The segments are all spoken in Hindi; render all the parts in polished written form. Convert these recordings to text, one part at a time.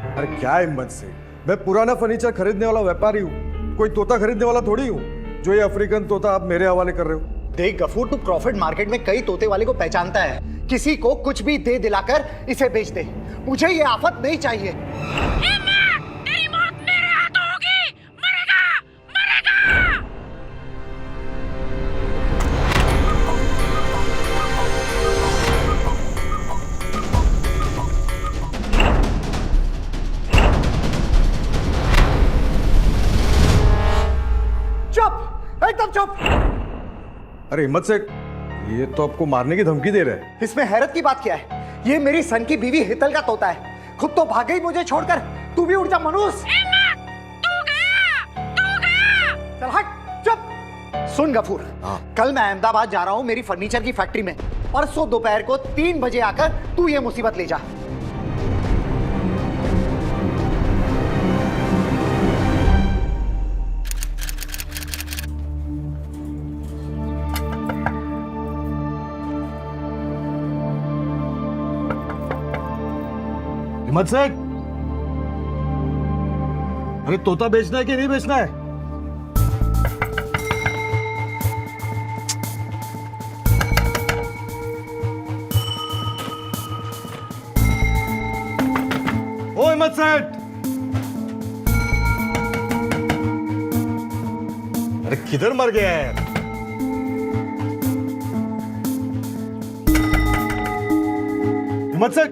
अरे क्या हिम्मत से, मैं पुराना फर्नीचर खरीदने वाला व्यापारी हूँ, कोई तोता खरीदने वाला थोड़ी हूँ जो ये अफ्रीकन तोता आप मेरे हवाले कर रहे हो। देख गफूर, तू क्रॉफर्ड मार्केट में कई तोते वाले को पहचानता है। किसी को कुछ भी दे दिलाकर इसे बेच दे। मुझे ये आफत नहीं चाहिए। तेरी मौत मेरे हाथों होगी। मरेगा, मरेगा। चुप, एकदम चुप। अरे हिम्मत से, ये तो आपको मारने की धमकी दे रहे हैं। इसमें हैरत की बात क्या है? ये मेरी सन की बीवी हितल का तोता है। खुद तो भाग गई मुझे छोड़कर। तू भी उड़ जा मनुष्य। तू गया, तू गया। चल हट, चुप। सुन गफूर, कल मैं अहमदाबाद जा रहा हूँ मेरी फर्नीचर की फैक्ट्री में। परसों दोपहर को 3 बजे आकर तू ये मुसीबत ले जा। हिम्मत से, अरे तोता बेचना है कि नहीं बेचना है? ओ हिम्मत सेठ, अरे किधर मर गया है? हिम्मत सेठ,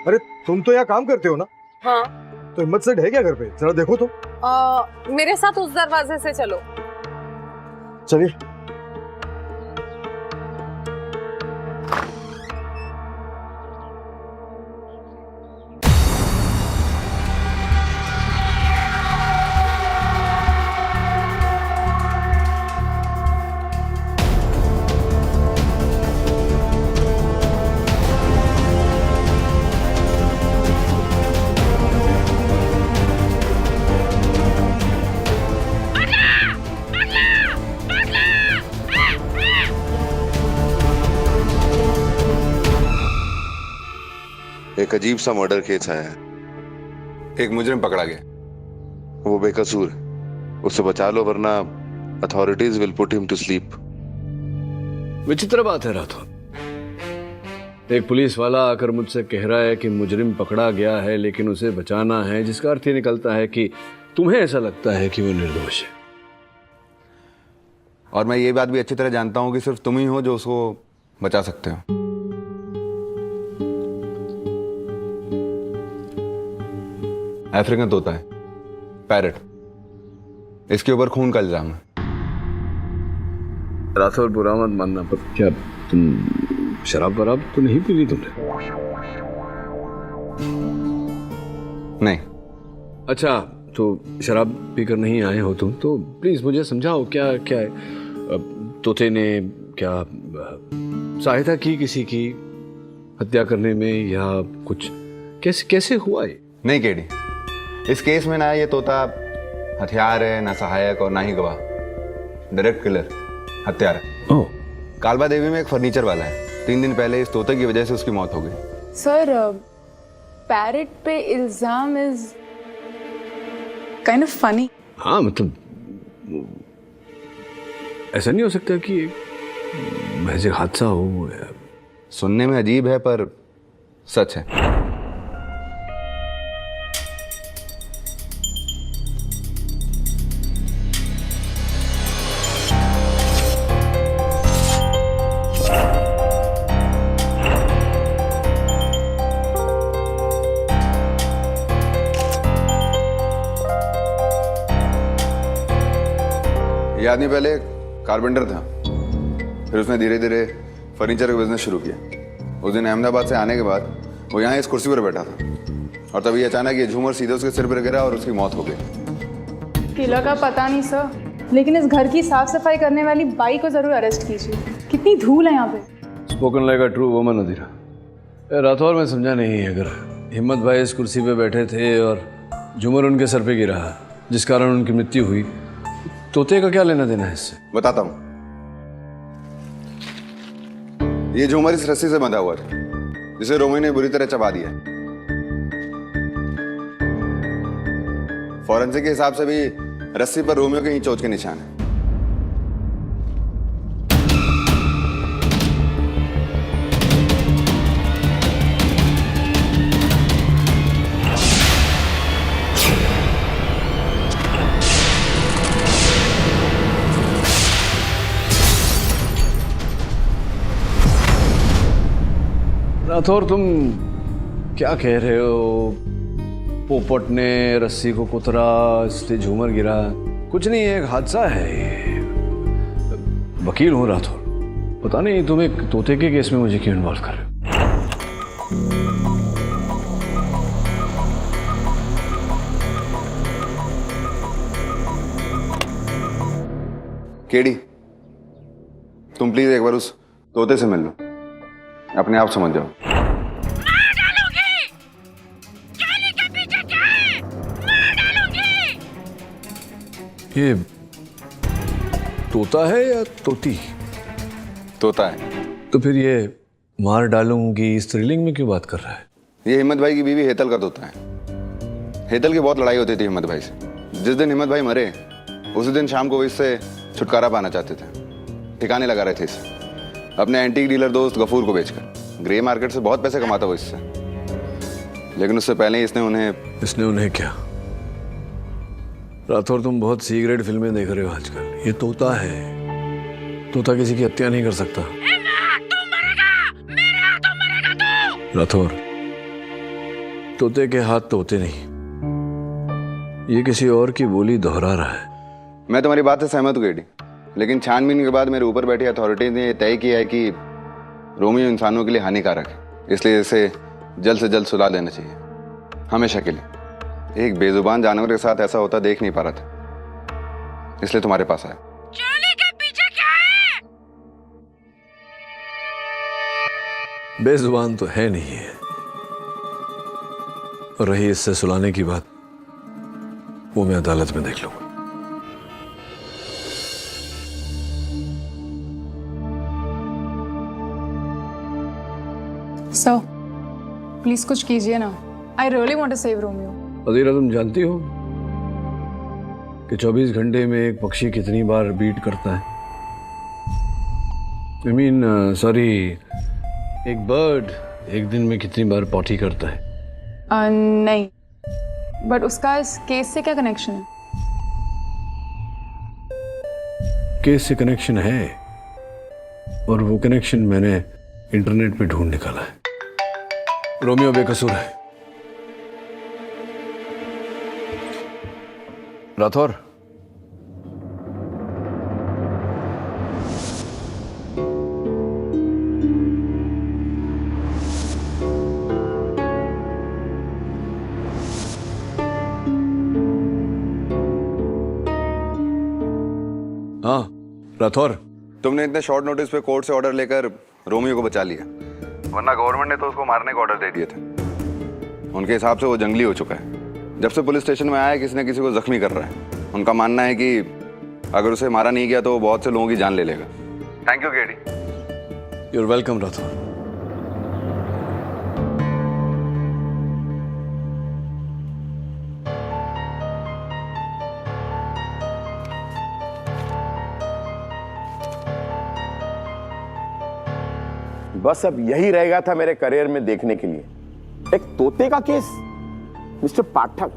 अरे तुम तो यहाँ काम करते हो ना? हाँ। तो हिम्मत सेठ है क्या घर पे? जरा देखो तो। मेरे साथ उस दरवाजे से चलो। चलिए। एक अजीब सा मर्डर केस आया है। एक मुजरिम पकड़ा गया। वो बेकसूर, उसे बचा लो वरना authorities will put him to sleep. विचित्र बात है राठौर। एक पुलिस वाला आकर मुझसे कह रहा है कि मुजरिम पकड़ा गया है लेकिन उसे बचाना है, जिसका अर्थ ये निकलता है कि तुम्हें ऐसा लगता है कि वो निर्दोष है। और मैं ये बात भी अच्छी तरह जानता हूं कि सिर्फ तुम ही हो जो उसको बचा सकते हो। अफ्रीकन तोता है, पैरट। इसके ऊपर खून का इल्जाम है। राठौर बुरा मत मानना, पर क्या तुम शराब वराब तो नहीं पी ली तुमने? नहीं। अच्छा, तो शराब पीकर नहीं आए हो तुम, तो प्लीज मुझे समझाओ क्या क्या है? तोते ने क्या सहायता की किसी की हत्या करने में या कुछ? कैसे कैसे हुआ ये? नहीं केडी, इस केस में ना ये तोता हथियार है, ना सहायक और ना ही गवाह। डायरेक्ट किलर, हत्यारा। ओह। कालबा देवी में एक फर्नीचर वाला है। 3 दिन पहले इस तोते की वजह से उसकी मौत हो गई। सर, पैरेट पे इल्जाम इज काइंड ऑफ फनी। हाँ, मतलब ऐसा नहीं हो सकता कि महज एक हादसा हो या... सुनने में अजीब है पर सच है। ये आदमी पहले कारपेंटर था, फिर उसने धीरे धीरे फर्नीचर का बिजनेस शुरू किया। उस दिन अहमदाबाद से आने के बाद वो यहाँ इस कुर्सी पर बैठा था और तभी अचानक ये झूमर सीधे उसके सिर पर गिरा और उसकी मौत हो गई। किलर का पता नहीं सर, लेकिन इस घर की साफ सफाई करने वाली बाई को जरूर अरेस्ट कीजिए। कितनी धूल है यहाँ पे। Spoken like a true woman Adhira. Rathore में समझा नहीं, अगर हिम्मत भाई इस कुर्सी पे बैठे थे और झूमर उनके सर पे गिरा जिस कारण उनकी मृत्यु हुई, तोते का क्या लेना देना है इससे? बताता हूँ। ये झूमर इस रस्सी से बंधा हुआ था जिसे रोमी ने बुरी तरह चबा दिया। फॉरेंसिक के हिसाब से भी रस्सी पर रोमियो के ही चोट के निशान है। राठौर, तुम क्या कह रहे हो? पोपट ने रस्सी को कुतरा, इसलिए झूमर गिरा? कुछ नहीं, एक हादसा है ये। वकील हूँ राठौर, पता नहीं तुम एक तोते के केस में मुझे क्यों इन्वॉल्व कर रहे हो? केडी, तुम प्लीज एक बार उस तोते से मिल लो, अपने आप समझ जाओ। मार डालूंगी। केली के पीछे क्या है? मार डालूंगी। ये तोता है या तोती? तोता है। तो फिर ये मार डालूंगी स्त्रीलिंग में क्यों बात कर रहा है? ये हिम्मत भाई की बीवी हेतल का तोता है। हेतल की बहुत लड़ाई होती थी हिम्मत भाई से। जिस दिन हिम्मत भाई मरे उसी दिन शाम को वो इससे छुटकारा पाना चाहते थे, ठिकाने लगा रहे थे इसे अपने एंटीक डीलर दोस्त गफूर को बेचकर। ग्रे मार्केट से बहुत पैसे कमाता वो इससे, लेकिन उससे पहले ही इसने उन्हें क्या? राठौर, तुम बहुत सी ग्रेड फिल्में देख रहे हो आजकल। ये तोता है, तोता किसी की हत्या नहीं कर सकता। तू मरेगा, मेरे हाथों मरेगा तू। राठौर, तोते के हाथ तोते नहीं, ये किसी और की बोली दोहरा रहा है। मैं तुम्हारी बात से सहमत हूँ केडी, लेकिन छानबीन के बाद मेरे ऊपर बैठी अथॉरिटी ने तय किया है कि रोमियो इंसानों के लिए हानिकारक है, इसलिए इसे जल्द से जल्द सुला देना चाहिए, हमेशा के लिए। एक बेजुबान जानवर के साथ ऐसा होता देख नहीं पा रहा था, इसलिए तुम्हारे पास आया। केली के पीछे क्या है? बेजुबान तो है नहीं है, और रही इससे सुलाने की बात, वो मैं अदालत में देख लूंगा। सर प्लीज कुछ कीजिए ना, I really want to save Romeo. Adira, तुम जानती हो कि 24 घंटे में एक पक्षी कितनी बार बीट करता है? सॉरी, एक बर्ड एक दिन में कितनी बार पॉटी करता है? नहीं, बट उसका इस केस से क्या कनेक्शन है? केस से कनेक्शन है, और वो कनेक्शन मैंने इंटरनेट पे ढूंढ निकाला है। रोमियो बेकसूर है। राठौर, हाँ राठौर, तुमने इतने शॉर्ट नोटिस पे कोर्ट से ऑर्डर लेकर रोमियो को बचा लिया, वरना गवर्नमेंट ने तो उसको मारने का ऑर्डर दे दिए थे। उनके हिसाब से वो जंगली हो चुका है। जब से पुलिस स्टेशन में आया है, किसी न किसी को जख्मी कर रहा है। उनका मानना है कि अगर उसे मारा नहीं गया तो वो बहुत से लोगों की जान ले लेगा। Thank you KD. You're welcome Rathore. बस अब यही रह गया था मेरे करियर में देखने के लिए, एक तोते का केस। मिस्टर पाठक,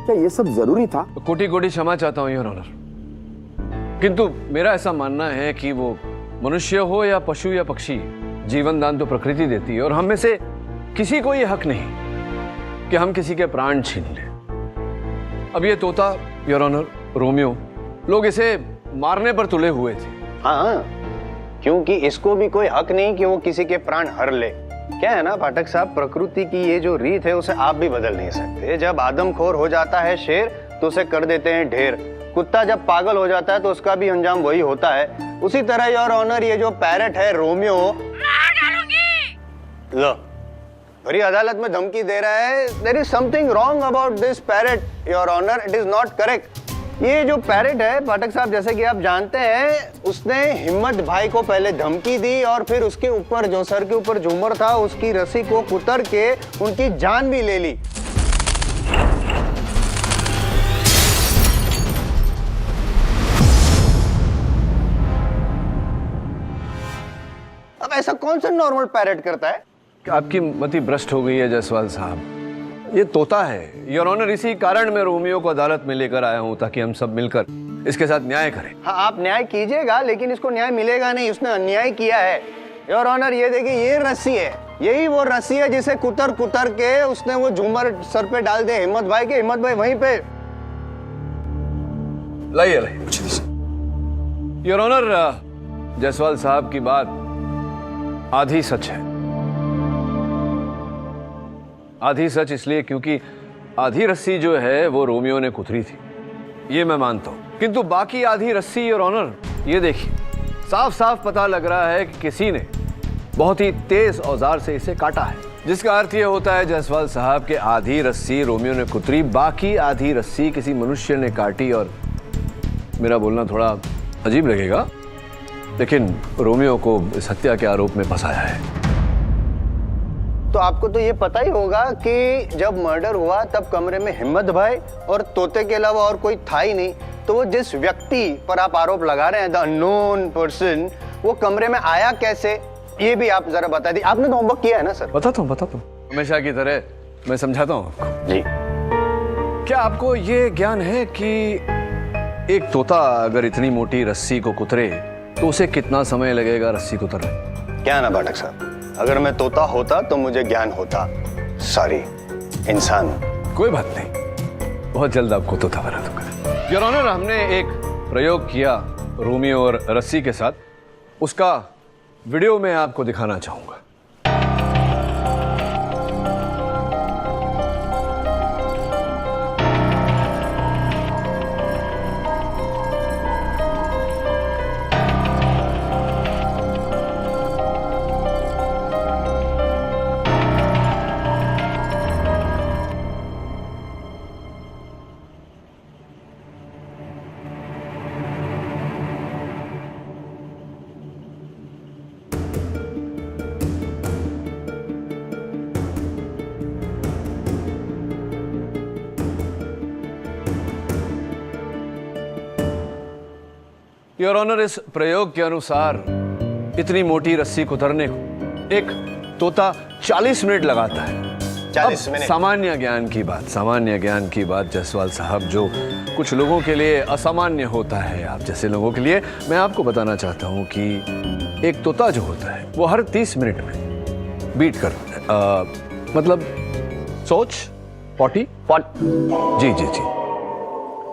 क्या ये सब जरूरी था? कोटि कोटि क्षमा चाहता हूं योर ऑनर, किंतु मेरा ऐसा मानना है कि वो मनुष्य हो या पशु या पक्षी, जीवन दान तो प्रकृति देती है, और हम में से किसी को ये हक नहीं कि हम किसी के प्राण छीन लें। अब ये तोता योर ऑनर, रोमियो, लोग इसे मारने पर तुले हुए थे। हाँ, क्योंकि इसको भी कोई हक नहीं कि वो किसी के प्राण हर ले। क्या है ना पाठक साहब, प्रकृति की ये जो रीत है उसे आप भी बदल नहीं सकते। जब आदमखोर हो जाता है शेर तो उसे कर देते हैं ढेर। कुत्ता जब पागल हो जाता है तो उसका भी अंजाम वही होता है। उसी तरह योर ऑनर, ये जो पैरट है रोमियो, मार डालूंगी। लो भरी अदालत में धमकी दे रहा है। There is something wrong about this parrot your honour, it is not correct. ये जो पैरट है पाठक साहब, जैसे कि आप जानते हैं, उसने हिम्मत भाई को पहले धमकी दी और फिर उसके ऊपर जो सर के ऊपर झूमर था उसकी रस्सी को कुतर के उनकी जान भी ले ली। ऐसा कौन सा नॉर्मल पैरेट करता है? आपकी मति भ्रष्ट हो गई है जायसवाल साहब, ये तोता है योर ऑनर। इसी कारण मैं रोमियो को अदालत में लेकर आया हूं ताकि हम सब मिलकर इसके साथ न्याय करें। हाँ, आप न्याय कीजिएगा, लेकिन इसको न्याय मिलेगा नहीं, उसने अन्याय किया है योर ऑनर। ये देखिए, ये रस्सी है, यही वो रस्सी है जिसे कुतर कुतर के उसने वो झूमर सर पे डाल दिया हिम्मत भाई के। हिम्मत भाई वहीं पे लाइए योर ऑनर, जायसवाल साहब की बात आधी सच है। आधी सच इसलिए क्योंकि आधी रस्सी जो है वो रोमियो ने कुतरी थी, ये मैं मानता हूं, किंतु बाकी आधी रस्सी योर ऑनर, ये देखिए साफ साफ पता लग रहा है कि किसी ने बहुत ही तेज औजार से इसे काटा है, जिसका अर्थ ये होता है जायसवाल साहब के आधी रस्सी रोमियो ने कुतरी, बाकी आधी रस्सी किसी मनुष्य ने काटी। और मेरा बोलना थोड़ा अजीब लगेगा, लेकिन रोमियो को इस हत्या के आरोप में फंसाया है। तो आपको तो ये पता ही होगा कि जब मर्डर हुआ तब कमरे में हिम्मत भाई और तोते के अलावा और कोई था ही नहीं। तो वो जिस व्यक्ति पर आप आरोप लगा रहे हैं, द अननोन पर्सन, वो कमरे में आया कैसे, ये भी आप जरा बता दी। आपने तो होमवर्क किया है ना सर? बताता हूँ हमेशा की तरह मैं समझाता हूँ आपको। जी। क्या आपको ये ज्ञान है कि एक तोता अगर इतनी मोटी रस्सी को कुतरे तो उसे कितना समय लगेगा रस्सी कुतरने? क्या ना पाठक साहब, अगर मैं तोता होता तो मुझे ज्ञान होता। सॉरी, इंसान। कोई बात नहीं, बहुत जल्द आपको तोता बना दूंगा योर ऑनर। हमने एक प्रयोग किया रोमियो और रस्सी के साथ, उसका वीडियो मैं आपको दिखाना चाहूंगा। योर ऑनर, इस प्रयोग के अनुसार इतनी मोटी रस्सी कुतरने को एक तोता 40 मिनट लगाता है। 40 मिनट? सामान्य ज्ञान की बात जायसवाल साहब, जो कुछ लोगों के लिए असामान्य होता है, आप जैसे लोगों के लिए, मैं आपको बताना चाहता हूं कि एक तोता जो होता है वो हर 30 मिनट में बीट करता है, मतलब सोच पॉटी जी जी जी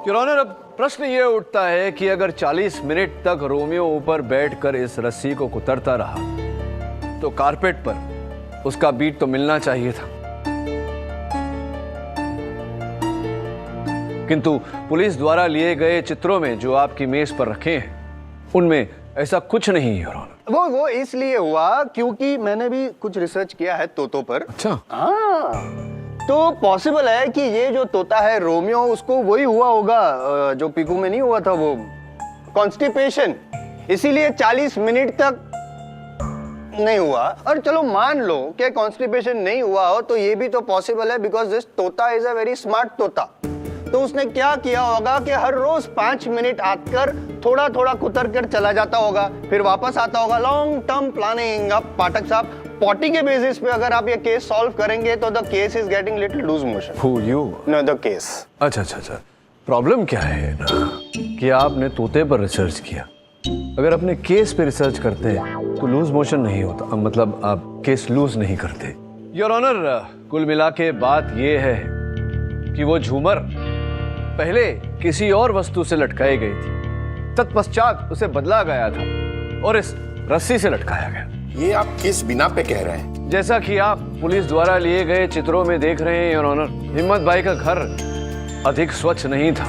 योर ऑनर। अब प्रश्न ये उठता है कि अगर 40 मिनट तक रोमियो ऊपर बैठकर इस रस्सी को कुतरता रहा तो कारपेट पर उसका बीट तो मिलना चाहिए था, किंतु पुलिस द्वारा लिए गए चित्रों में जो आपकी मेज पर रखे हैं उनमें ऐसा कुछ नहीं योर ऑनर। वो इसलिए हुआ क्योंकि मैंने भी कुछ रिसर्च किया है तोतों पर। अच्छा। हाँ, तो पॉसिबल है कि ये जो तोता है रोमियो, उसको वही हुआ होगा जो पीकू में नहीं हुआ था, वो कॉन्स्टिपेशन, इसीलिए 40 मिनट तक नहीं हुआ। और चलो मान लो कि कॉन्स्टिपेशन नहीं हुआ हो तो ये भी तो पॉसिबल है, बिकॉज दिस तोता इज अ वेरी स्मार्ट तोता। तो उसने क्या किया होगा कि हर रोज 5 मिनट आकर थोड़ा थोड़ा कुतर कर चला जाता होगा, फिर वापस आता होगा। Long term planning. अब पाठक साहब, पॉटी के बेसिस पे अगर आप ये केस सॉल्व करेंगे तो the case is getting little loose motion. Who you? No, the case. अच्छा, प्रॉब्लम क्या है ना कि आपने तोते पर रिसर्च किया, अगर अपने केस पे रिसर्च करते तो लूज मोशन नहीं होता, मतलब आप केस लूज नहीं करते योर ऑनर। कुल मिला के बात ये है कि वो झूमर पहले किसी और वस्तु से लटकाई गई थी, तत्पश्चात उसे बदला गया था और इस रस्सी से लटकाया गया। ये आप किस बिना पे कह रहे हैं? जैसा कि आप पुलिस द्वारा लिए गए चित्रों में देख रहे हैं योर ऑनर, हिम्मत भाई का घर अधिक स्वच्छ नहीं था,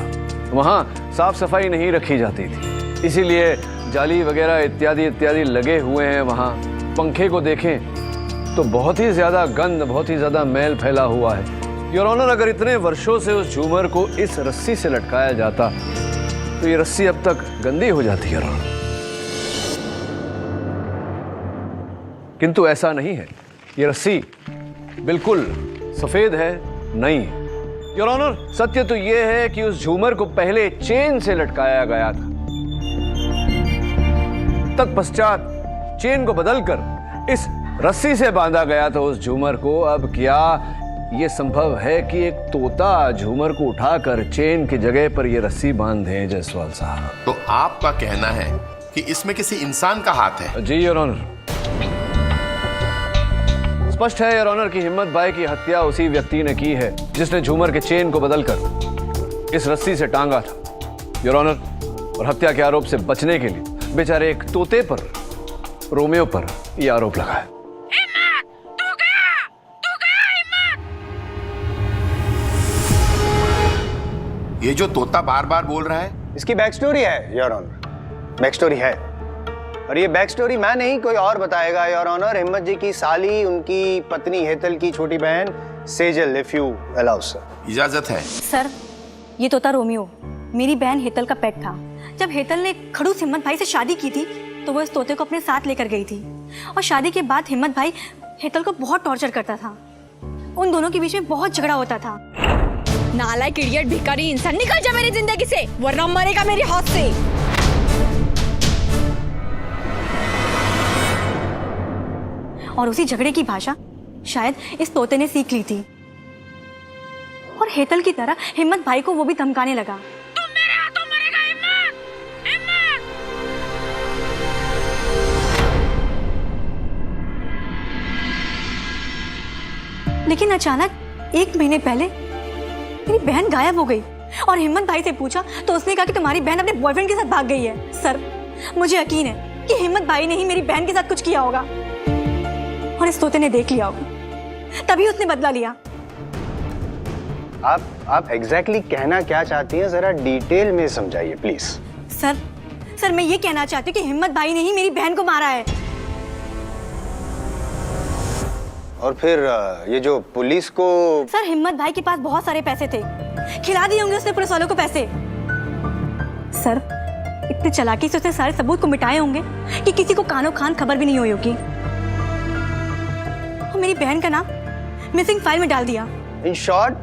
वहाँ साफ सफाई नहीं रखी जाती थी, इसीलिए जाली वगैरह इत्यादि लगे हुए हैं। वहाँ पंखे को देखें तो बहुत ही ज्यादा गंद, बहुत ही ज्यादा मैल फैला हुआ है योर ऑनर। अगर इतने वर्षों से उस झूमर को इस रस्सी से लटकाया जाता तो ये रस्सी अब तक गंदी हो जाती योर ऑनर, किंतु ऐसा नहीं है। ये रस्सी बिल्कुल सफेद है, नई है योर ऑनर। सत्य तो यह है कि उस झूमर को पहले चेन से लटकाया गया था, तत्पश्चात चेन को बदलकर इस रस्सी से बांधा गया था उस झूमर को। अब क्या ये संभव है कि एक तोता झूमर को उठाकर चेन की जगह पर ये रस्सी बांध दे जायसवाल साहब? तो आपका कहना है कि इसमें किसी इंसान का हाथ है? जी योर ऑनर। स्पष्ट है योर ऑनर कि हिम्मत भाई की हत्या उसी व्यक्ति ने की है जिसने झूमर के चेन को बदलकर इस रस्सी से टांगा था योर ऑनर। और हत्या के आरोप से बचने के लिए बेचारे एक तोते पर, रोमियो पर यह आरोप लगा है। ये जो तोता बार बार बोल रहा है, इसकी बैक स्टोरी है योर ऑनर, बैक स्टोरी है। और ये बैक स्टोरी मैं नहीं कोई और बताएगा योर ऑनर। हिम्मत जी की साली, उनकी पत्नी हेतल की छोटी बहन Sejal, if you allow sir. इजाजत है सर। ये तोता रोमियो मेरी बहन हेतल का पेट था। जब हेतल ने खड़ूस हिम्मत भाई से शादी की थी तो वो इस तोते को अपने साथ लेकर गई थी। और शादी के बाद हिम्मत भाई हेतल को बहुत टॉर्चर करता था। उन दोनों के बीच में बहुत झगड़ा होता था। नालायक, इडियट, भिखारी इंसान, निकल जा मेरी जिंदगी से, वरना मरेगा मेरे हाथ से। और उसी झगड़े की भाषा शायद इस तोते ने सीख ली थी और हेतल की तरह हिम्मत भाई को वो भी धमकाने लगा। तुम मेरे हाथों मरेगा हिम्मत, हिम्मत। लेकिन अचानक 1 महीने पहले मेरी बहन गायब हो गई और हिम्मत भाई से पूछा तो उसने कहा कि तुम्हारी बहन अपने बॉयफ्रेंड के साथ भाग गई है। सर, मुझे यकीन है कि हिम्मत भाई ने ही मेरी बहन के साथ कुछ किया होगा और इस तोते ने देख लिया होगा, तभी उसने बदला लिया। आप एग्जैक्टली कहना क्या चाहती हैं, जरा डिटेल में समझाइए प्लीज। सर मैं ये कहना चाहती हूँ कि हिम्मत भाई ने ही मेरी बहन को मारा है। और फिर ये जो पुलिस को। सर, हिम्मत भाई के पास बहुत सारे पैसे थे, खिला दिए होंगे उसने पुलिस वालों को पैसे। सर, इतने चालाकी से उसने सारे सबूत को मिटाए होंगे कि किसी को कानो खान खबर भी नहीं हुई होगी। और मेरी बहन का नाम मिसिंग फाइल में डाल दिया। इन शॉर्ट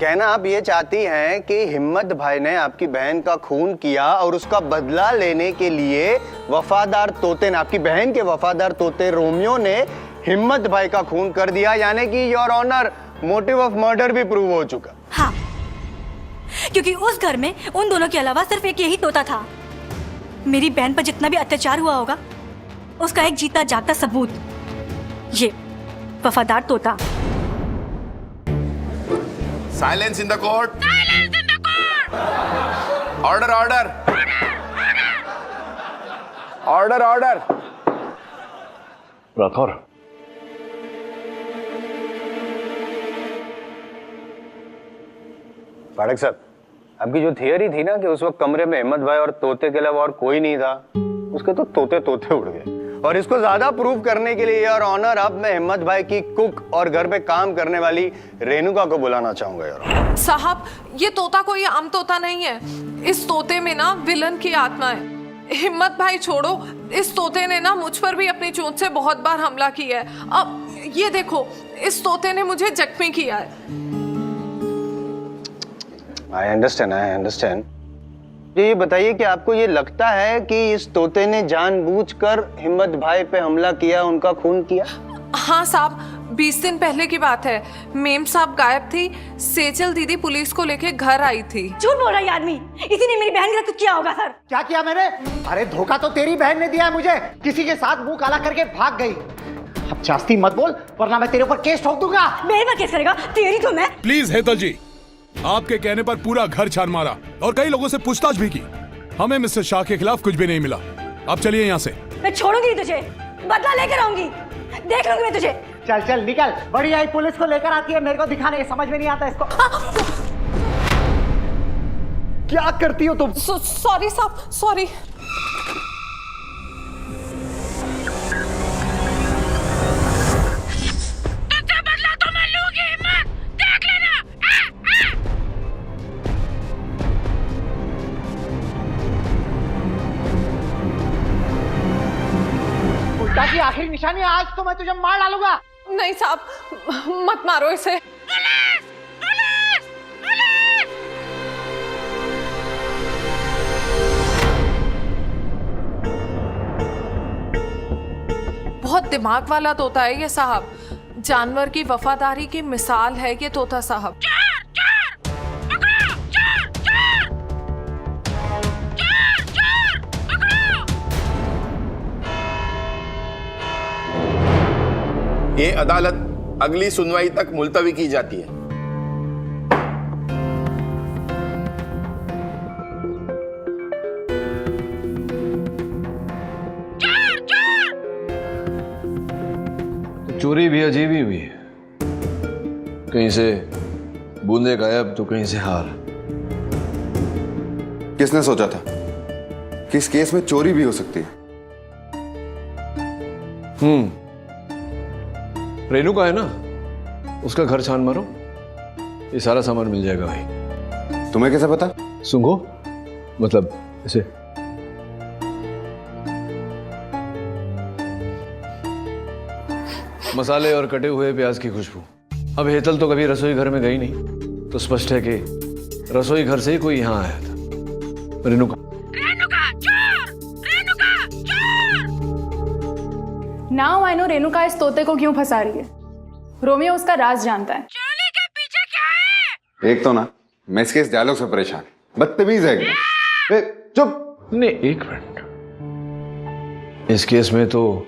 कहना आप ये चाहती हैं कि हिम्मत भाई ने आपकी बहन का खून किया और उसका बदला लेने के लिए वफादार तोते ने, आपकी बहन के वफादार तोते रोमियो ने हिम्मत भाई का खून कर दिया, यानी कि your honour motive of murder भी प्रूव हो चुका। हाँ, क्योंकि उस घर में उन दोनों के अलावा सिर्फ एक यही तोता था। मेरी बहन पर जितना भी अत्याचार हुआ होगा उसका एक जीता जागता सबूत ये वफादार तोता। Silence in the court, silence in the court. Order, order, order, order. Rathore, Pathak साहब, आपकी जो थियरी थी ना कि उस वक्त कमरे में हिम्मत भाई और तोते के अलावा और कोई नहीं था, उसके तो तोते तोते उड़ गए। और इसको ज्यादा प्रूव करने के लिए यार ऑनर, अब मैं हिम्मत भाई की कुक और घर पे काम करने वाली रेणुका को बुलाना चाहूंगा यार। साहब, ये तोता कोई आम तोता नहीं है। इस तोते में ना विलन की आत्मा है। हिम्मत भाई छोड़ो, इस तोते ने ना मुझ पर भी अपनी चोंच से बहुत बार हमला किया है। अब ये देखो, इस तोते ने मुझे जख्मी किया है। I understand. ये बताइए कि आपको ये लगता है कि इस तोते ने जानबूझकर हिम्मत भाई पे हमला किया, उनका खून किया? हाँ साहब, 20 दिन पहले की बात है। मेम साहब गायब थी, सेजल दीदी पुलिस को लेके घर आई थी। झूठ बोल रहा है आदमी, इसी ने मेरी बहन के साथ कुछ किया होगा। सर, क्या किया मैंने? अरे धोखा तो तेरी बहन ने दिया है मुझे, किसी के साथ मुंह काला करके भाग गई। अब जास्ती मत बोल वरना मैं तेरे ऊपर केस ठोक दूंगा। मेरे पर केस करेगा? तेरी तो मैं। प्लीज हेतल जी, आपके कहने पर पूरा घर छान मारा और कई लोगों से पूछताछ भी की। हमें मिस्टर शाह के खिलाफ कुछ भी नहीं मिला। अब चलिए यहाँ से। मैं छोड़ूंगी तुझे, बदला लेकर आऊंगी, देख लूंगी मैं तुझे। चल चल निकल, बड़ी आई पुलिस को लेकर आती है मेरे को दिखाने, समझ में नहीं आता इसको। क्या करती हो तुम? सॉरी साहब, सॉरी। तुझसे बदला तो मैं लूंगी हिम्मत, देख लेना। उल्टा की आखिरी निशानी, आज तो मैं तुझे मार डालूंगा। नहीं साहब, मत मारो इसे। Police, police, police. बहुत दिमाग वाला तोता है ये साहब। जानवर की वफादारी की मिसाल है ये तोता साहब। ये अदालत अगली सुनवाई तक मुलतवी की जाती है। चोरी भी अजीब ही हुई है, कहीं से बूंदे गायब तो कहीं से हार। किसने सोचा था कि इस केस में चोरी भी हो सकती है? रेणुका है ना, उसका घर छान मारो, ये सारा सामान मिल जाएगा भाई। तुम्हें कैसे पता? सुंघो, मतलब ऐसे। मसाले और कटे हुए प्याज की खुशबू। अब हेतल तो कभी रसोई घर में गई नहीं, तो स्पष्ट है कि रसोई घर से ही कोई यहाँ आया था। Renuka, now I know Renuka इस तोते को क्यों फंसा रही है। रोमियो उसका राज जानता है। एक तो ना मैं इसके इस डायलॉग से परेशान, बदतमीज है एकदम। चुप। नहीं, एक मिनट, इस केस में तो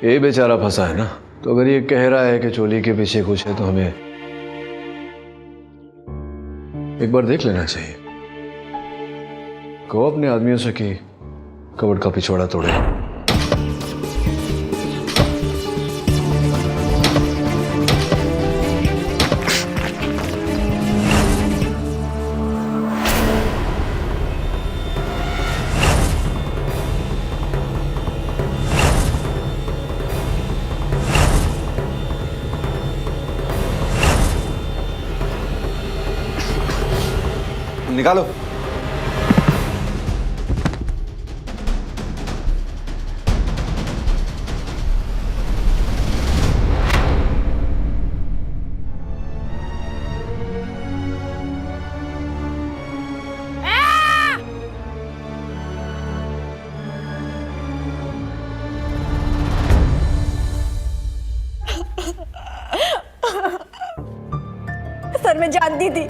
ये बेचारा फंसा है ना, तो अगर ये कह रहा है कि चोली के पीछे कुछ है तो हमें एक बार देख लेना चाहिए। कहो अपने आदमियों से कि कबर्ड का पिछवाड़ा तोड़े। निकालो। सर मैं जानती थी,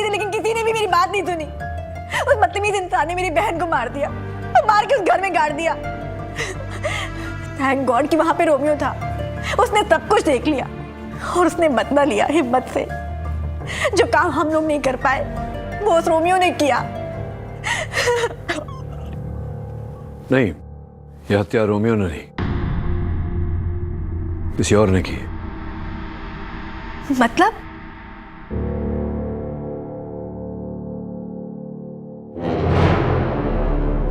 लेकिन किसी ने भी मेरी बात नहीं सुनी। उस बदतमीज इंसान ने मेरी बहन को मार दिया और मार के उस घर में गाड़ दिया। थैंक गॉड कि वहां पे रोमियो था। उसने सब कुछ देख लिया और उसने बदला लिया हिम्मत से। जो काम हम लोग नहीं कर पाए वो उस रोमियो ने किया। नहीं, यह हत्या रोमियो ने नहीं, किसी और ने की। मतलब?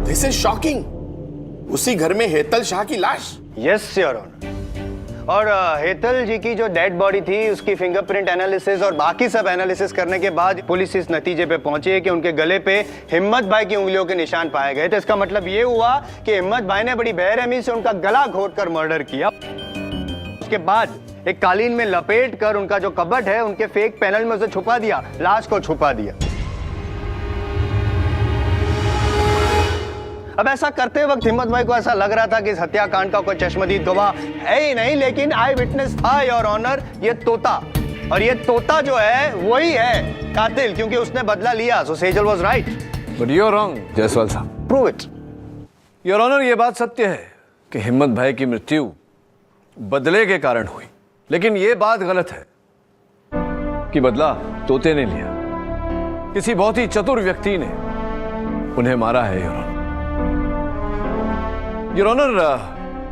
This is shocking. उसी घर में हेतल शाह की लाश। Yes your honour. और हेतल जी की जो डेड बॉडी थी उसकी फिंगरप्रिंट एनालिसिस और बाकी सब एनालिसिस करने के बाद पुलिस इस नतीजे पे पहुंची है कि उनके गले पे हिम्मत भाई की उंगलियों के निशान पाए गए। तो इसका मतलब ये हुआ कि हिम्मत भाई ने बड़ी बेरहमी से उनका गला घोंटकर मर्डर किया। उसके बाद एक कालीन में लपेट कर उनका जो कबर्ड है उनके फेक पैनल में उसे छुपा दिया, लाश को छुपा दिया। अब ऐसा करते वक्त हिम्मत भाई को ऐसा लग रहा था कि इस हत्याकांड का कोई चश्मदीद गवाह है ही नहीं, लेकिन आई विटनेस था योर ऑनर, ये तोता। और ये तोता जो है वही है कातिल, क्योंकि उसने बदला लिया। So Sejal was right. But you are wrong Jaiswal साहब। Prove it. योर ऑनर, ये बात सत्य है कि हिम्मत भाई की मृत्यु बदले के कारण हुई, लेकिन ये बात गलत है कि बदला तोते ने लिया। किसी बहुत ही चतुर व्यक्ति ने उन्हें मारा है योर ऑनर। योर ऑनर,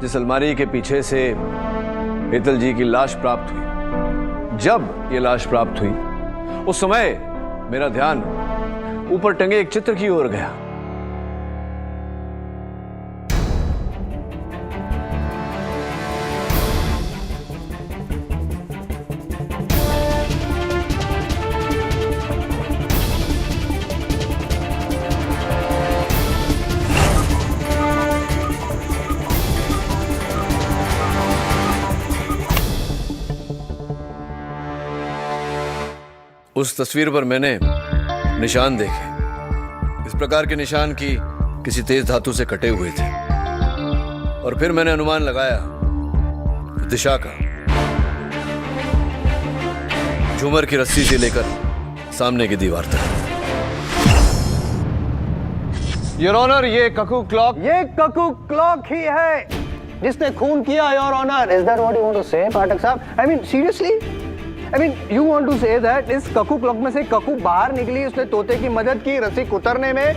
जिस अलमारी के पीछे से हेतल जी की लाश प्राप्त हुई, जब ये लाश प्राप्त हुई उस समय मेरा ध्यान ऊपर टंगे एक चित्र की ओर गया। उस तस्वीर पर मैंने निशान देखे। इस प्रकार के निशान की किसी तेज धातु से कटे हुए थे। और फिर मैंने अनुमान लगाया दिशा का, झूमर की रस्सी से लेकर सामने की दीवार तक। योर ऑनर, ये ककू क्लॉक ही है जिसने खून किया, your honour. Is that what you want to say Pathak साहब? I mean seriously, I mean you want to say that is cuckoo clock में से ककू बाहर निकली, उसने तोते की मदद की रस्सी उतरने में,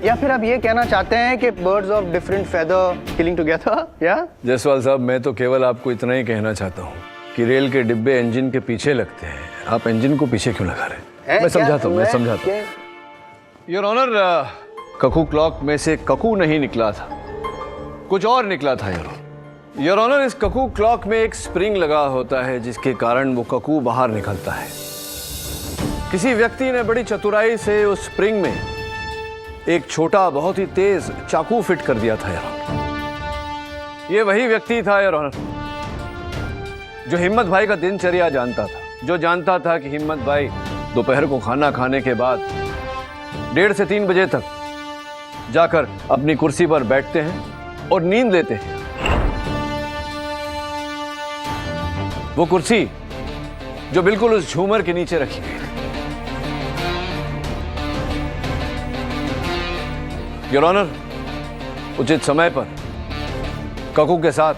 या फिर आप ये कहना चाहते हैं कि birds of different feather killing together? या जायसवाल साहब, मैं तो केवल आपको इतना ही कहना चाहता हूँ कि रेल के डिब्बे इंजन के पीछे लगते हैं, आप इंजन को पीछे क्यों लगा रहे हैं? मैं समझाता हूँ। योर ऑनर, ककू क्लॉक में से ककू नहीं निकला था, कुछ और निकला था। योर ऑनर, इस ककू क्लॉक में एक स्प्रिंग लगा होता है जिसके कारण वो ककू बाहर निकलता है। किसी व्यक्ति ने बड़ी चतुराई से उस स्प्रिंग में एक छोटा बहुत ही तेज चाकू फिट कर दिया था। योर ऑनर, ये वही व्यक्ति था योर ऑनर जो हिम्मत भाई का दिनचर्या जानता था, जो जानता था कि हिम्मत भाई दोपहर को खाना खाने के बाद 1:30 से 3 बजे तक जाकर अपनी कुर्सी पर बैठते हैं और नींद लेते हैं। वो कुर्सी जो बिल्कुल उस झूमर के नीचे रखी गई थी। योर ऑनर, उचित समय पर ककू के साथ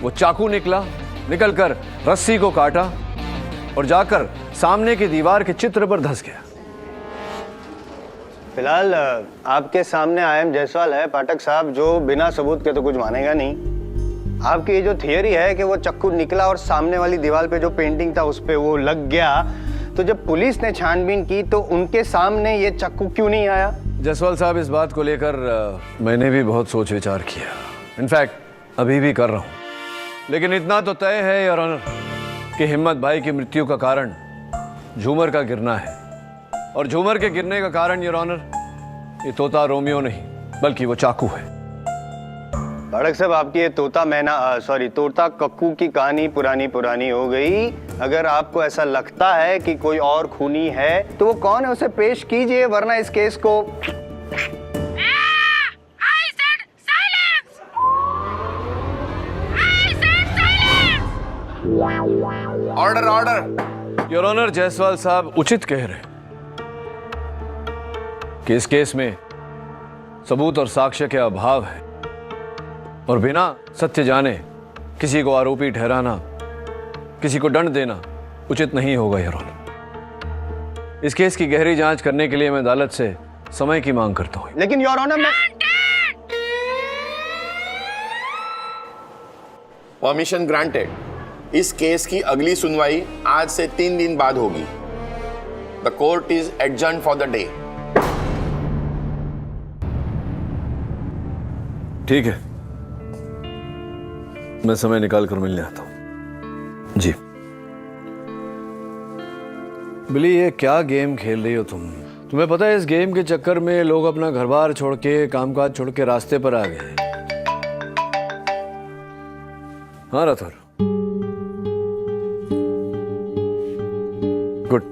वो चाकू निकलकर रस्सी को काटा और जाकर सामने की दीवार के चित्र पर धंस गया। फिलहाल आपके सामने आयम जायसवाल है पाठक साहब, जो बिना सबूत के तो कुछ मानेगा नहीं। आपकी ये जो थियरी है कि वो चाकू निकला और सामने वाली दीवार पे जो पेंटिंग था उस पे वो लग गया, तो जब पुलिस ने छानबीन की तो उनके सामने ये चाकू क्यों नहीं आया? जायसवाल साहब, इस बात को लेकर मैंने भी बहुत सोच विचार किया, इनफैक्ट अभी भी कर रहा हूं, लेकिन इतना तो तय है योर ऑनर कि हिम्मत भाई की मृत्यु का कारण झूमर का गिरना है, और झूमर के गिरने का कारण योर ऑनर ये तोता रोमियो नहीं बल्कि वो चाकू है। पाठक साहब, आपकी ये तोता कक्कू की कहानी पुरानी हो गई। अगर आपको ऐसा लगता है कि कोई और खूनी है तो वो कौन है, उसे पेश कीजिए, वरना इस केस को ऑर्डर। योर ऑनर, जायसवाल साहब उचित कह रहे हैं कि इस केस में सबूत और साक्ष्य के अभाव है, और बिना सत्य जाने किसी को आरोपी ठहराना, किसी को दंड देना उचित नहीं होगा योर ऑनर। इस केस की गहरी जांच करने के लिए मैं अदालत से समय की मांग करता हूं। लेकिन योर ऑनर, मैं परमिशन ग्रांटेड। इस केस की अगली सुनवाई आज से 3 दिन बाद होगी। The court is adjourned for the day. ठीक है, मैं समय निकाल कर मिलने आता हूं। जी बिली, ये क्या गेम खेल रही हो तुम? तुम्हें पता है इस गेम के चक्कर में लोग अपना घर बार छोड़ के, कामकाज छोड़ के रास्ते पर आ गए। हाँ Rathore, good,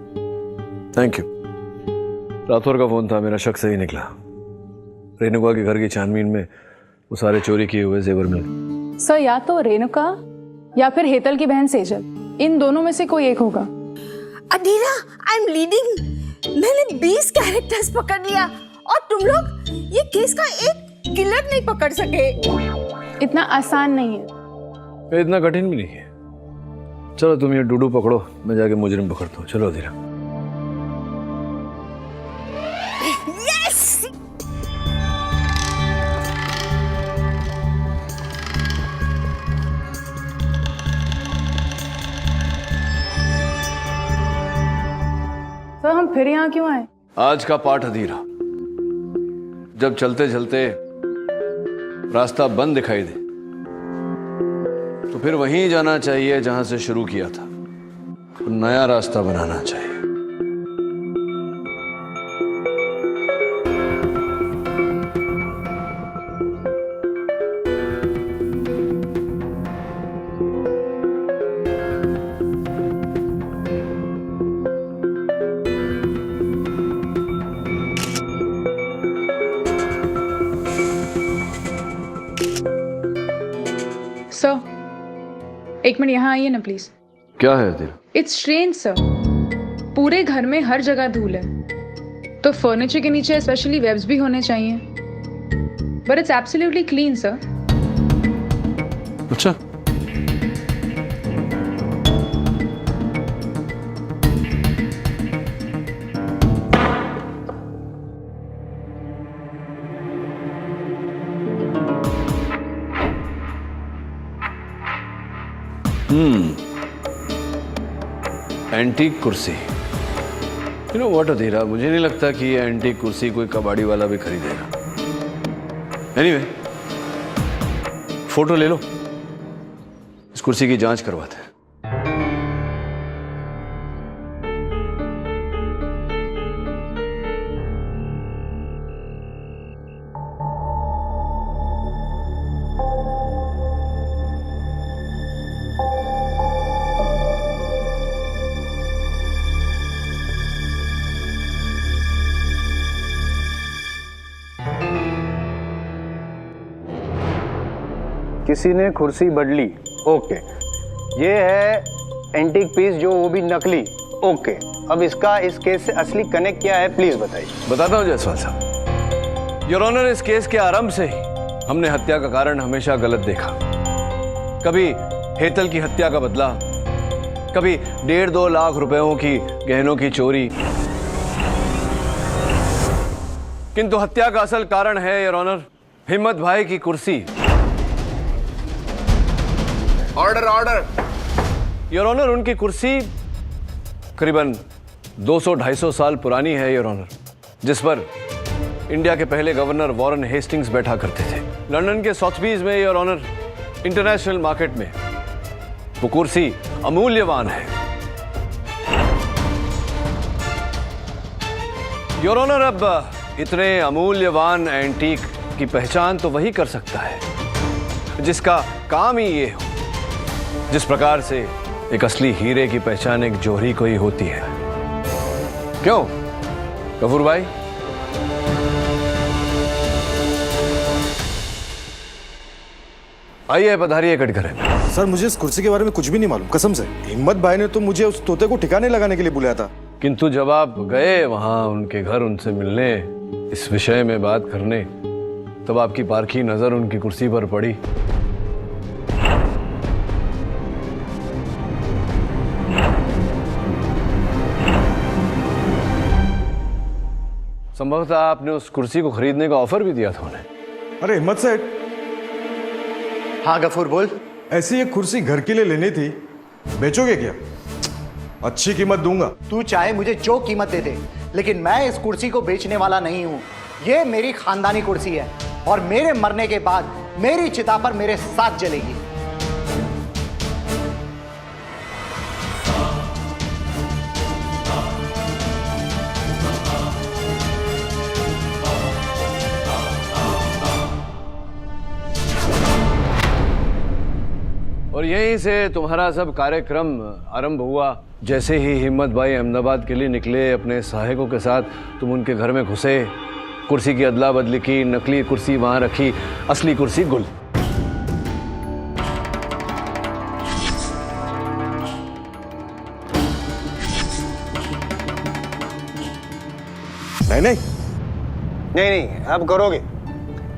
thank you. Rathore का फोन था, मेरा शक सही निकला। रेणुका के घर की छानबीन में वो सारे चोरी किए हुए जेवर मिले। सर, या तो रेणुका या फिर हेतल की बहन सेजल, इन दोनों में से कोई एक होगा। अधीरा, आई एम लीडिंग। मैंने 20 कैरेक्टर्स पकड़ लिया और तुम लोग ये केस का एक किलर नहीं पकड़ सके। इतना आसान नहीं है। इतना कठिन भी नहीं है। चलो तुम ये डूडू पकड़ो, मैं जाके मुजरिम पकड़ता हूँ। चलो अधीरा। यस! सर, हम फिर यहाँ क्यों आए? आज का पाठ अधीरा, जब चलते चलते रास्ता बंद दिखाई दे तो फिर वहीं जाना चाहिए जहां से शुरू किया था, नया रास्ता बनाना चाहिए। एक मिनट यहाँ आइए ना प्लीज। क्या है तेरा? इट्स स्ट्रेंज सर, पूरे घर में हर जगह धूल है, तो फर्नीचर के नीचे स्पेशली वेब्स भी होने चाहिए, but it's absolutely clean sir. अच्छा, एंटीक कुर्सी। यू नो व्हाट अधीरा, मुझे नहीं लगता कि ये एंटीक कुर्सी कोई कबाड़ी वाला भी खरीदेगा। एनीवे, फोटो ले लो, इस कुर्सी की जांच करवाते हैं। किसी ने कुर्सी बदली, ओके। ये है एंटीक पीस जो वो भी नकली, ओके। अब इसका इस केस से असली कनेक्ट क्या है, प्लीज बताइए। बताता हूं जायसवाल साहब। योर ऑनर, इस केस के आरंभ से ही हमने हत्या का कारण हमेशा गलत देखा। कभी हेतल की हत्या का बदला, कभी 1.5-2 लाख रुपयों की गहनों की चोरी, किंतु हत्या का असल कारण है योर ऑनर हिम्मत भाई की कुर्सी। Order order. योर ऑनर, उनकी कुर्सी करीबन 200-250 साल पुरानी है योर ऑनर, जिस पर इंडिया के पहले गवर्नर वॉरेन हेस्टिंग्स बैठा करते थे। लंदन के सॉथबीज में योर ऑनर, इंटरनेशनल मार्केट में वो कुर्सी अमूल्यवान है। योर ऑनर, अब इतने अमूल्यवान एंटीक की पहचान तो वही कर सकता है जिसका काम ही ये हो, जिस प्रकार से एक असली हीरे की पहचान एक जौहरी को ही होती है। क्यों गफूर भाई? आइए, पधारिए कटघरे में। सर, मुझे इस कुर्सी के बारे में कुछ भी नहीं मालूम, कसम से। हिम्मत भाई ने तो मुझे उस तोते को ठिकाने लगाने के लिए बुलाया था। किंतु जब आप गए वहां उनके घर उनसे मिलने, इस विषय में बात करने, तब आपकी पारखी नजर उनकी कुर्सी पर पड़ी। संभवतः आपने उस कुर्सी को खरीदने का ऑफर भी दिया था उन्हें। अरे हिम्मत सेठ। हाँ गफूर बोल। ऐसी एक कुर्सी घर के लिए लेनी थी, बेचोगे क्या? अच्छी कीमत दूंगा। तू चाहे मुझे जो कीमत दे दे, लेकिन मैं इस कुर्सी को बेचने वाला नहीं हूं। ये मेरी खानदानी कुर्सी है और मेरे मरने के बाद मेरी चिता पर मेरे साथ जलेगी। और यहीं से तुम्हारा सब कार्यक्रम आरंभ हुआ। जैसे ही हिम्मत भाई अहमदाबाद के लिए निकले अपने सहायकों के साथ, तुम उनके घर में घुसे, कुर्सी की अदला बदली की, नकली कुर्सी वहां रखी, असली कुर्सी गुल। नहीं, अब करोगे।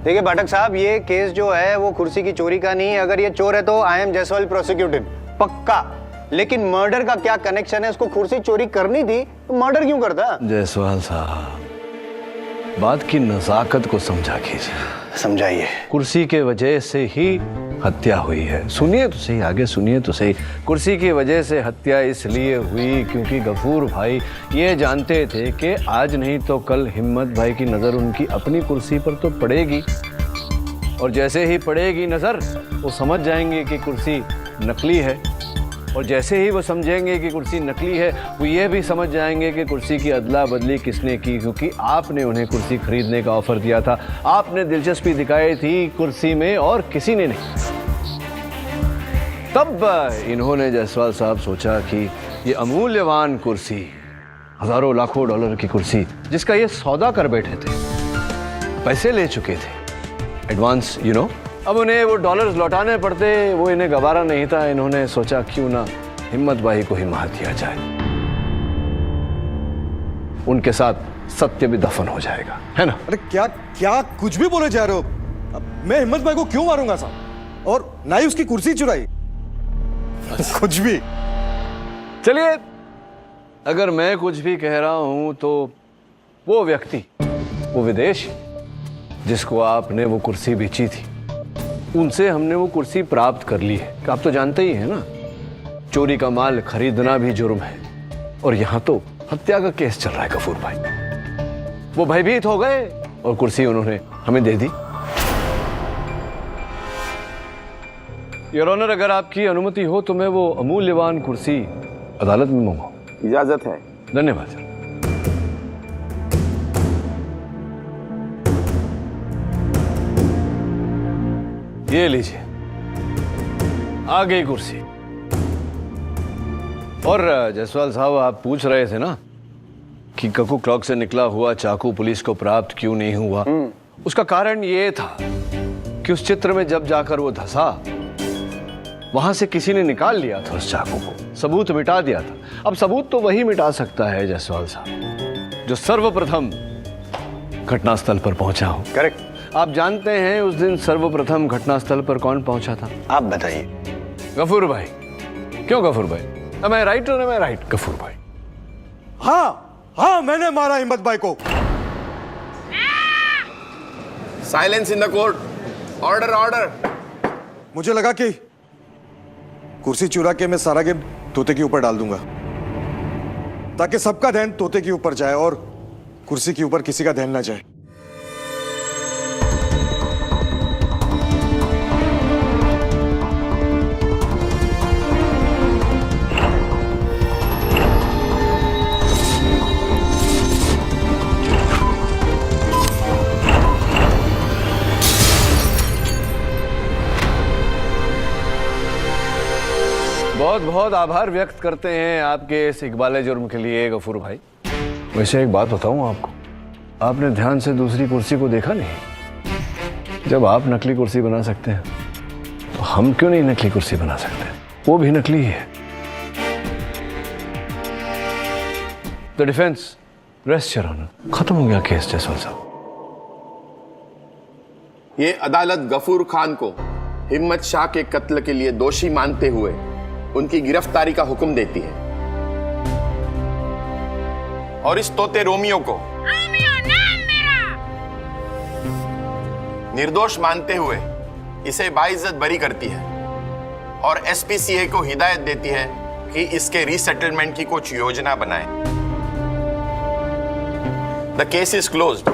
देखिए पाठक साहब, ये केस जो है वो कुर्सी की चोरी का नहीं है। अगर ये चोर है तो आई एम जायसवाल प्रोसिक्यूटेड, पक्का। लेकिन मर्डर का क्या कनेक्शन है? उसको कुर्सी चोरी करनी थी तो मर्डर क्यों करता? जायसवाल साहब, बात की नजाकत को समझा कीजिए। समझाइए। कुर्सी के वजह से ही हत्या हुई है। सुनिए तो सही, आगे सुनिए तो सही। कुर्सी की वजह से हत्या इसलिए हुई क्योंकि गफूर भाई ये जानते थे कि आज नहीं तो कल हिम्मत भाई की नज़र उनकी अपनी कुर्सी पर तो पड़ेगी, और जैसे ही पड़ेगी नज़र वो समझ जाएंगे कि कुर्सी नकली है, और जैसे ही वो समझेंगे कि कुर्सी नकली है, वो ये भी समझ जाएंगे कि कुर्सी की अदला बदली किसने की, क्योंकि आपने उन्हें कुर्सी खरीदने का ऑफर दिया था। आपने दिलचस्पी दिखाई थी कुर्सी में और किसी ने नहीं। तब इन्होंने जायसवाल साहब सोचा कि ये अमूल्यवान कुर्सी, हजारों लाखों डॉलर की कुर्सी, जिसका ये सौदा कर बैठे थे, पैसे ले चुके थे, एडवांस अब उन्हें वो डॉलर्स लौटाने पड़ते, वो इन्हें गवारा नहीं था। इन्होंने सोचा क्यों ना हिम्मत भाई को ही मार दिया जाए, उनके साथ सत्य भी दफन हो जाएगा, है ना? अरे क्या क्या कुछ भी बोले जा रहे हो? अब मैं हिम्मत भाई को क्यों मारूंगा साहब? और ना ही उसकी कुर्सी चुराई। कुछ भी। चलिए, अगर मैं कुछ भी कह रहा हूं तो वो व्यक्ति, वो विदेश जिसको आपने वो कुर्सी बेची थी, उनसे हमने वो कुर्सी प्राप्त कर ली है। आप तो जानते ही हैं ना, चोरी का माल खरीदना भी जुर्म है, और यहां तो हत्या का केस चल रहा है। गफूर भाई वो भयभीत हो गए और कुर्सी उन्होंने हमें दे दी। योर ऑनर, अगर आपकी अनुमति हो तो मैं वो अमूल्यवान कुर्सी अदालत में मंगाऊं। इजाजत है। धन्यवाद सर। ये लीजिए, आ गई कुर्सी। और जायसवाल साहब, आप पूछ रहे थे ना कि ककू क्लॉक से निकला हुआ चाकू पुलिस को प्राप्त क्यों नहीं हुआ। उसका कारण ये था कि उस चित्र में जब जाकर वो धंसा, वहां से किसी ने निकाल लिया था उस चाकू को, सबूत मिटा दिया था। अब सबूत तो वही मिटा सकता है जायसवाल साहब जो सर्वप्रथम घटनास्थल पर पहुंचा हो। करेक्ट। आप जानते हैं उस दिन सर्वप्रथम घटनास्थल पर कौन पहुंचा था? आप बताइए। गफूर भाई। क्यों गफूर भाई? am I right or am I right, Ghafoor भाई? हाँ, मैंने मारा हिम्मत भाई को। Silence in the court. Order order. मुझे लगा कि कुर्सी चुरा के मैं सारा गेम तोते के ऊपर डाल दूंगा, ताकि सबका ध्यान तोते के ऊपर जाए और कुर्सी के ऊपर किसी का ध्यान ना जाए। बहुत बहुत आभार व्यक्त करते हैं आपके इस इकबाले जुर्म के लिए गफूर भाई। वैसे एक बात बताऊं आपको, आपने ध्यान से दूसरी कुर्सी को देखा नहीं? जब आप नकली कुर्सी बना सकते हैं तो हम क्यों नहीं नकली कुर्सी बना सकते? वो भी नकली ही है। The defence rest your honour. खत्म हो गया केस जायसवाल साहब। ये अदालत गफूर खान को हिम्मत शाह के कत्ल के लिए दोषी मानते हुए उनकी गिरफ्तारी का हुक्म देती है, और इस तोते रोमियो को निर्दोष मानते हुए इसे बाइज्जत बरी करती है, और एसपीसीए को हिदायत देती है कि इसके रीसेटलमेंट की कुछ योजना बनाए। The case is closed.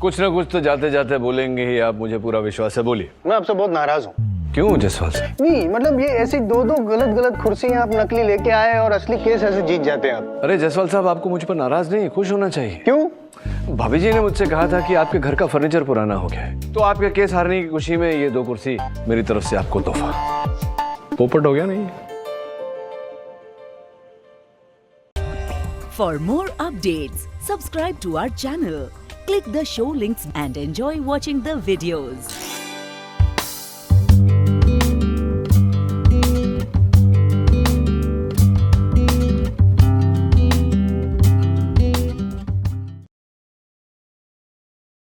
कुछ ना कुछ तो जाते जाते बोलेंगे ही आप, मुझे पूरा विश्वास है। बोलिए। मैं आपसे बहुत नाराज हूँ। क्यों जायसवाल साहब? नहीं, मतलब ये ऐसी दो गलत कुर्सियां आप नकली लेके आए और असली केस ऐसे जीत जाते हैं आप। अरे जायसवाल साहब, आपको मुझ पर नाराज नहीं, खुश होना चाहिए। क्यों? भाभी जी ने मुझसे कहा था कि आपके घर का फर्नीचर पुराना हो गया है, तो आपके केस हारने की खुशी में ये 2 कुर्सी मेरी तरफ से आपको तोहफा। पोपट हो गया नहीं? For more updates, subscribe to our channel, click the show links and enjoy watching the videos.